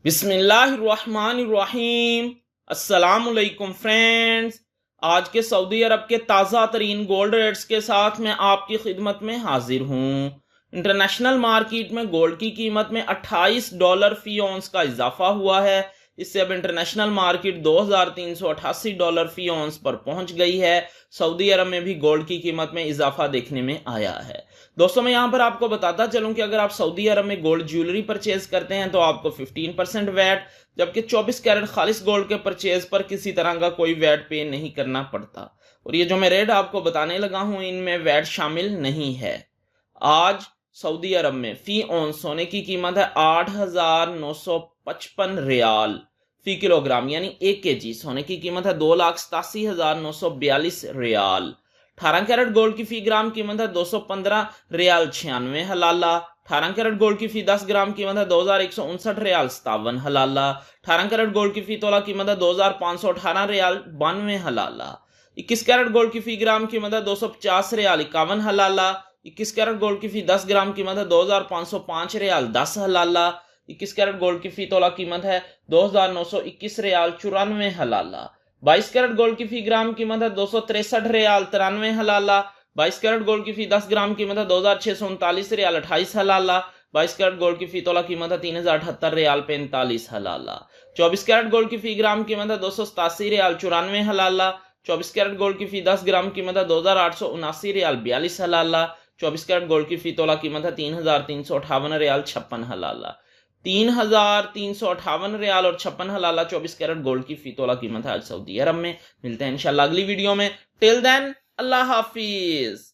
बिस्मिल्लाहिर्रहमानिर्रहीम। अस्सलामुअलैकुम फ्रेंड्स, आज के सऊदी अरब के ताज़ा तरीन गोल्ड रेट्स के साथ मैं आपकी खिदमत में हाजिर हूँ। इंटरनेशनल मार्केट में गोल्ड की कीमत में $28 फी औंस का इजाफा हुआ है। इससे अब इंटरनेशनल मार्केट $2388 फी औंस पर पहुंच गई है। सऊदी अरब में भी गोल्ड की कीमत में इजाफा देखने में आया है। दोस्तों, मैं यहां पर आपको बताता चलूं कि अगर आप सऊदी अरब में गोल्ड ज्वेलरी परचेज करते हैं तो आपको 15% वैट, जबकि 24 कैरेट खालिस गोल्ड के परचेज पर किसी तरह का कोई वैट पे नहीं करना पड़ता। और ये जो मैं रेट आपको बताने लगा हूं, इनमें वैट शामिल नहीं है। आज सऊदी अरब में फी औंस सोने की कीमत है 8,955 रियाल फी किलोग्राम, यानी 1 kg सोने की कीमत है 2,87,942 रियाल। 18 कैरेट गोल्ड की फी ग्राम कीमत है 215 रियाल 96 हलाला। 18 कैरेट गोल्ड की फी 10 ग्राम कीमत है 2,159 रियाल 57 हलाला। 18 कैरेट गोल्ड की फी तोला कीमत है 2,518 रियाल 92 हलाला। 21 कैरेट गोल्ड की फी ग्राम कीमत है 250 रियाल 51 हलाला। 21 कैरेट गोल्ड की फी 10 ग्राम कीमत है 2,505 रियाल 10 हलाला। 21 कैरेट गोल्ड की फी तोला कीमत है 2,921 रियाल 94 हलाला। 22 कैरेट गोल्ड की फी ग्राम कीमत है 263 रियाल 93 हलाला। 22 कैरेट गोल्ड की फी 10 ग्राम कीमत है 2,639 रियाल 28 हलाला। 22 कैरेट गोल्ड की फी तोला कीमत है 3,078 रियाल 45 हलाला। 24 कैरेट गोल्ड की फी ग्राम कीमत है 287 रियाल 94 हलाला। 24 कैरेट गोल्ड की फी 10 ग्राम कीमत है 2,879 रियाल 42 हलाला। 24 कैरेट गोल्ड की फी तोला कीमत है 3,358 रियाल 56 हलाला। 3,358 रियाल और 56 हलाला 24 कैरेट गोल्ड की फी तोला कीमत है आज सऊदी अरब में। मिलते हैं इंशाल्लाह अगली वीडियो में। टिल देन, अल्लाह हाफिज।